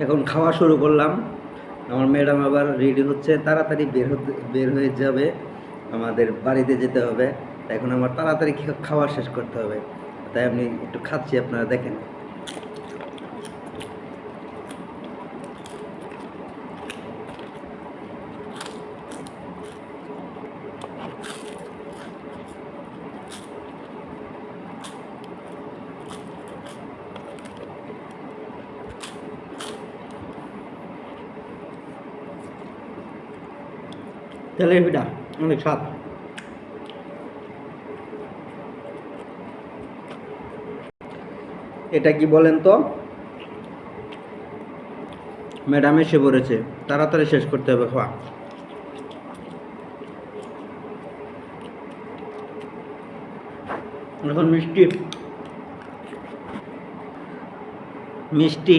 এখন খাওয়া শুরু করলাম। আমার ম্যাডাম আবার রেডি হচ্ছে, তাড়াতাড়ি বের হয়ে যাবে, আমাদের বাড়িতে যেতে হবে। এখন আমার তাড়াতাড়ি খাওয়া শেষ করতে হবে, তাই আমি একটু খাচ্ছি, আপনারা দেখেন। তেলের পিঠা অনেক স্বাদ। এটা কি বলেন তো? ম্যাডাম এসে পড়েছে, তাড়াতাড়ি শেষ করতে হবে খাওয়া। এখন মিষ্টি মিষ্টি